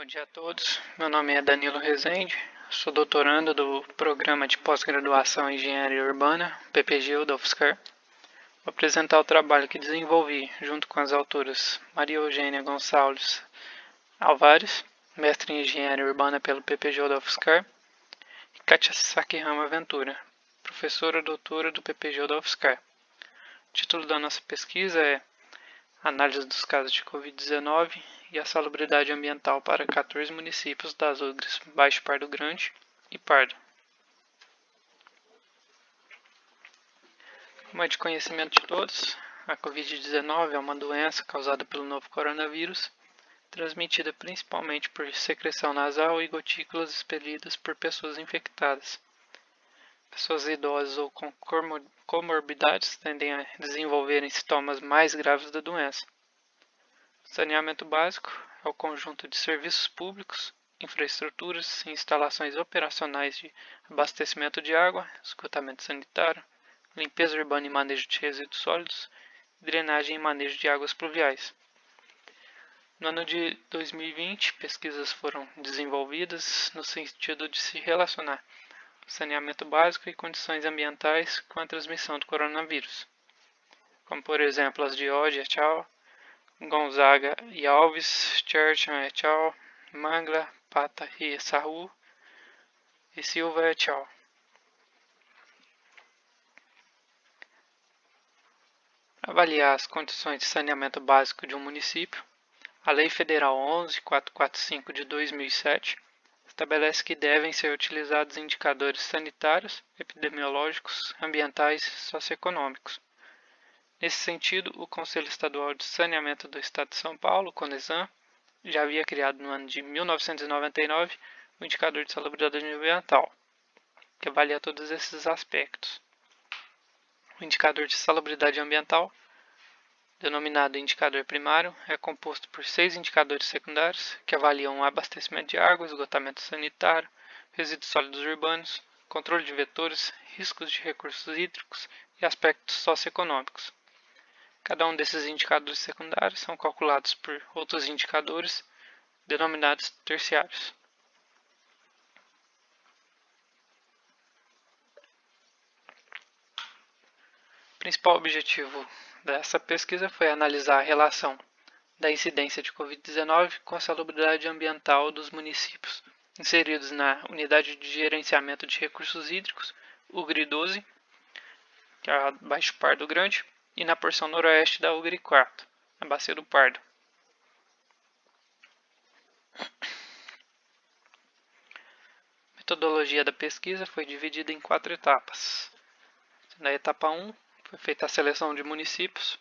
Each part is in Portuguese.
Bom dia a todos, meu nome é Danilo Rezende, sou doutorando do Programa de Pós-Graduação em Engenharia Urbana, PPGU da UFSCar. Vou apresentar o trabalho que desenvolvi junto com as autoras Maria Eugênia Gonçalves Alvares, mestre em Engenharia Urbana pelo PPGU da UFSCar, e Kátia Sakihama Ventura, professora doutora do PPGU da UFSCar. O título da nossa pesquisa é Análise dos casos de Covid-19 e a salubridade ambiental para 14 municípios das UGRs Baixo Pardo Grande e Pardo. Como é de conhecimento de todos, a Covid-19 é uma doença causada pelo novo coronavírus, transmitida principalmente por secreção nasal e gotículas expelidas por pessoas infectadas. Pessoas idosas ou com comorbidades tendem a desenvolverem sintomas mais graves da doença. Saneamento básico é o conjunto de serviços públicos, infraestruturas e instalações operacionais de abastecimento de água, esgotamento sanitário, limpeza urbana e manejo de resíduos sólidos, drenagem e manejo de águas pluviais. No ano de 2020, pesquisas foram desenvolvidas no sentido de se relacionar saneamento básico e condições ambientais com a transmissão do coronavírus, como por exemplo as de Odd et al., Gonzaga e Alves, Cherchan et al., Mangla, Pata e Sahu e Silva et al. Avaliar as condições de saneamento básico de um município. A Lei Federal 11.445 de 2007 estabelece que devem ser utilizados indicadores sanitários, epidemiológicos, ambientais e socioeconômicos. Nesse sentido, o Conselho Estadual de Saneamento do Estado de São Paulo, CONESAN, já havia criado no ano de 1999 o Indicador de Salubridade Ambiental, que avalia todos esses aspectos. O Indicador de Salubridade Ambiental, denominado Indicador Primário, é composto por 6 indicadores secundários que avaliam o abastecimento de água, esgotamento sanitário, resíduos sólidos urbanos, controle de vetores, riscos de recursos hídricos e aspectos socioeconômicos. Cada um desses indicadores secundários são calculados por outros indicadores denominados terciários. O principal objetivo dessa pesquisa foi analisar a relação da incidência de Covid-19 com a salubridade ambiental dos municípios inseridos na Unidade de Gerenciamento de Recursos Hídricos, UGRI 12, que é a Baixo Pardo Grande, e na porção noroeste da UGRI 4, a Bacia do Pardo. A metodologia da pesquisa foi dividida em 4 etapas. Na etapa 1, foi feita a seleção de municípios,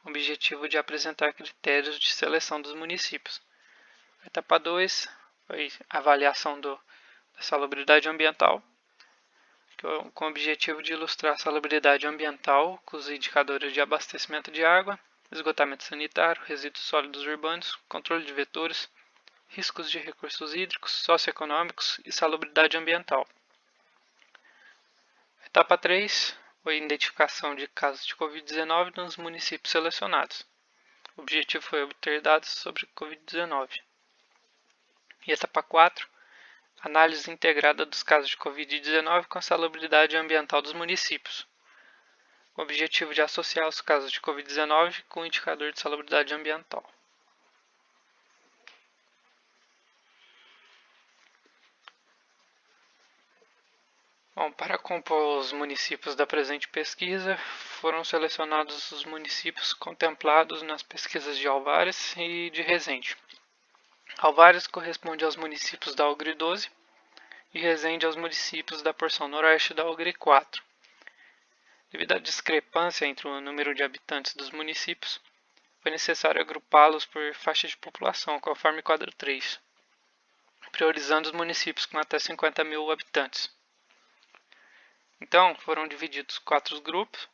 com o objetivo de apresentar critérios de seleção dos municípios. Na etapa 2, foi a avaliação da salubridade ambiental, com o objetivo de ilustrar a salubridade ambiental com os indicadores de abastecimento de água, esgotamento sanitário, resíduos sólidos urbanos, controle de vetores, riscos de recursos hídricos, socioeconômicos e salubridade ambiental. Etapa 3 foi a identificação de casos de Covid-19 nos municípios selecionados. O objetivo foi obter dados sobre Covid-19. E etapa 4, análise integrada dos casos de Covid-19 com a salubridade ambiental dos municípios, com o objetivo de associar os casos de Covid-19 com o indicador de salubridade ambiental. Bom, para compor os municípios da presente pesquisa, foram selecionados os municípios contemplados nas pesquisas de Alvares e de Rezende. Alvares corresponde aos municípios da UGRI 12 e Rezende aos municípios da porção noroeste da UGRI 4. Devido à discrepância entre o número de habitantes dos municípios, foi necessário agrupá-los por faixa de população, conforme o quadro 3, priorizando os municípios com até 50 mil habitantes. Então, foram divididos 4 grupos,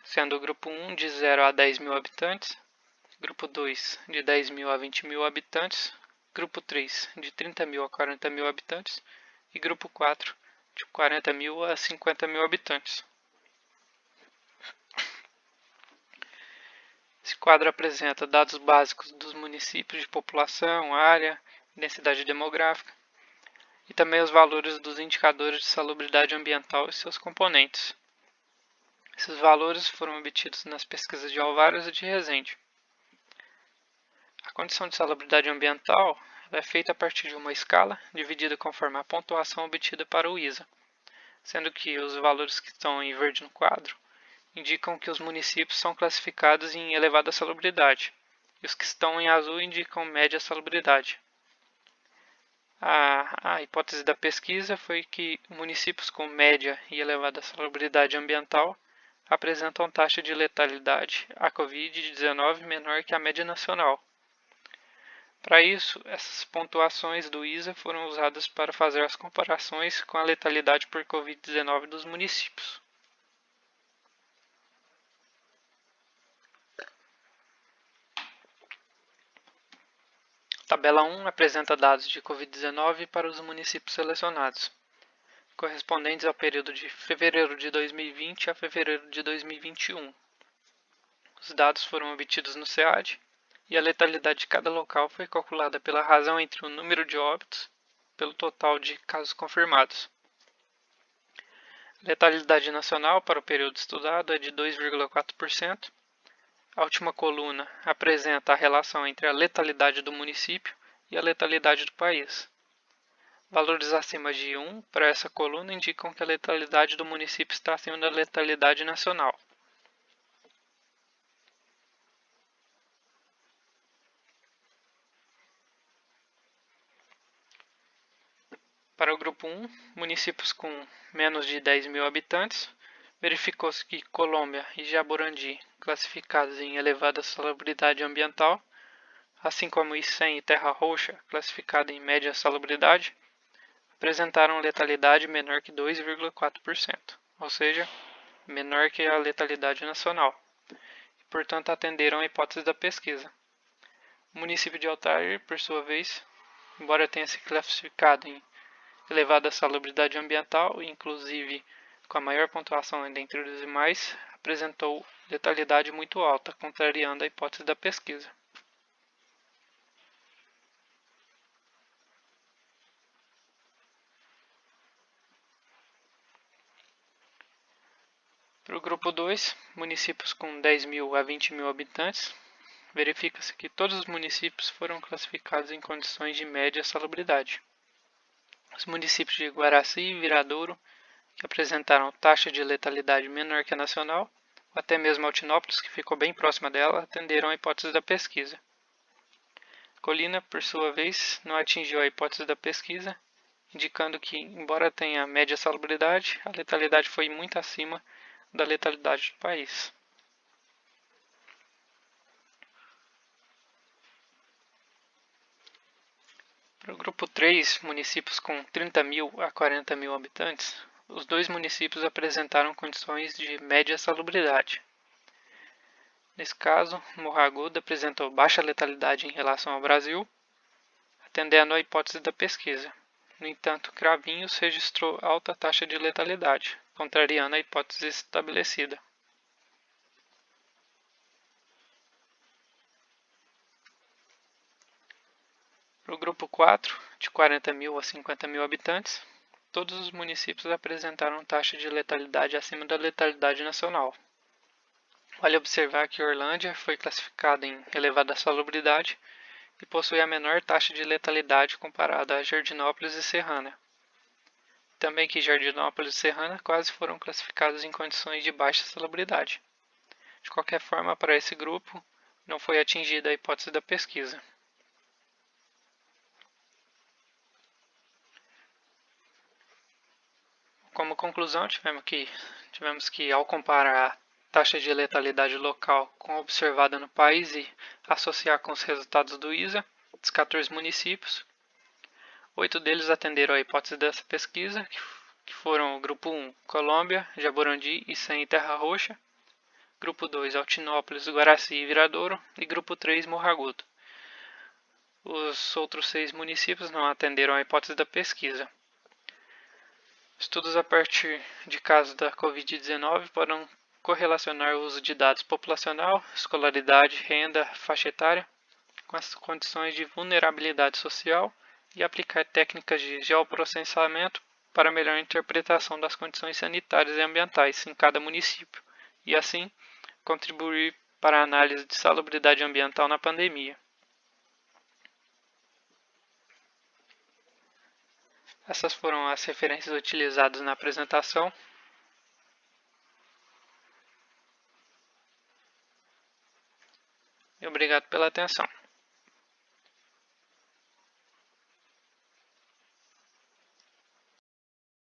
sendo o grupo 1 de 0 a 10 mil habitantes, grupo 2 de 10 mil a 20 mil habitantes, grupo 3 de 30 mil a 40 mil habitantes e grupo 4 de 40 mil a 50 mil habitantes. Esse quadro apresenta dados básicos dos municípios de população, área, densidade demográfica, e também os valores dos indicadores de salubridade ambiental e seus componentes. Esses valores foram obtidos nas pesquisas de Alvares e de Rezende. A condição de salubridade ambiental é feita a partir de uma escala dividida conforme a pontuação obtida para o ISA, sendo que os valores que estão em verde no quadro indicam que os municípios são classificados em elevada salubridade, e os que estão em azul indicam média salubridade. A hipótese da pesquisa foi que municípios com média e elevada salubridade ambiental apresentam taxa de letalidade à Covid-19 menor que a média nacional. Para isso, essas pontuações do ISA foram usadas para fazer as comparações com a letalidade por Covid-19 dos municípios. Tabela 1 apresenta dados de Covid-19 para os municípios selecionados, correspondentes ao período de fevereiro de 2020 a fevereiro de 2021. Os dados foram obtidos no SEAD e a letalidade de cada local foi calculada pela razão entre o número de óbitos pelo total de casos confirmados. A letalidade nacional para o período estudado é de 2,4%. A última coluna apresenta a relação entre a letalidade do município e a letalidade do país. Valores acima de 1 para essa coluna indicam que a letalidade do município está acima da letalidade nacional. Para o grupo 1, municípios com menos de 10 mil habitantes, verificou-se que Colômbia e Jaborandi, classificados em elevada salubridade ambiental, assim como Icém e Terra Roxa, classificada em média salubridade, apresentaram letalidade menor que 2,4%, ou seja, menor que a letalidade nacional, e portanto atenderam à hipótese da pesquisa. O município de Altair, por sua vez, embora tenha se classificado em elevada salubridade ambiental e inclusive com a maior pontuação dentre os demais, apresentou letalidade muito alta, contrariando a hipótese da pesquisa. Para o grupo 2, municípios com 10 mil a 20 mil habitantes, verifica-se que todos os municípios foram classificados em condições de média salubridade. Os municípios de Guaraci e Viradouro, que apresentaram taxa de letalidade menor que a nacional, ou até mesmo Altinópolis, que ficou bem próxima dela, atenderam à hipótese da pesquisa. Colina, por sua vez, não atingiu a hipótese da pesquisa, indicando que, embora tenha média salubridade, a letalidade foi muito acima da letalidade do país. Para o grupo 3, municípios com 30 mil a 40 mil habitantes, os dois municípios apresentaram condições de média salubridade. Nesse caso, Morro Agudo apresentou baixa letalidade em relação ao Brasil, atendendo à hipótese da pesquisa. No entanto, Cravinhos registrou alta taxa de letalidade, contrariando a hipótese estabelecida. Para o grupo 4, de 40 mil a 50 mil habitantes, todos os municípios apresentaram taxa de letalidade acima da letalidade nacional. Vale observar que Orlândia foi classificada em elevada salubridade e possui a menor taxa de letalidade comparada a Jardinópolis e Serrana. Também que Jardinópolis e Serrana quase foram classificados em condições de baixa salubridade. De qualquer forma, para esse grupo, não foi atingida a hipótese da pesquisa. Como conclusão, tivemos que, ao comparar a taxa de letalidade local com a observada no país e associar com os resultados do ISA, dos 14 municípios, 8 deles atenderam à hipótese dessa pesquisa, que foram o grupo 1, Colômbia, Jaborandi, Icém e Terra Roxa, grupo 2, Altinópolis, Guaraci e Viradouro, e grupo 3, Morro Agudo. Os outros 6 municípios não atenderam à hipótese da pesquisa. Estudos a partir de casos da Covid-19 podem correlacionar o uso de dados populacional, escolaridade, renda, faixa etária, com as condições de vulnerabilidade social e aplicar técnicas de geoprocessamento para melhor interpretação das condições sanitárias e ambientais em cada município, e assim contribuir para a análise de salubridade ambiental na pandemia. Essas foram as referências utilizadas na apresentação. E obrigado pela atenção.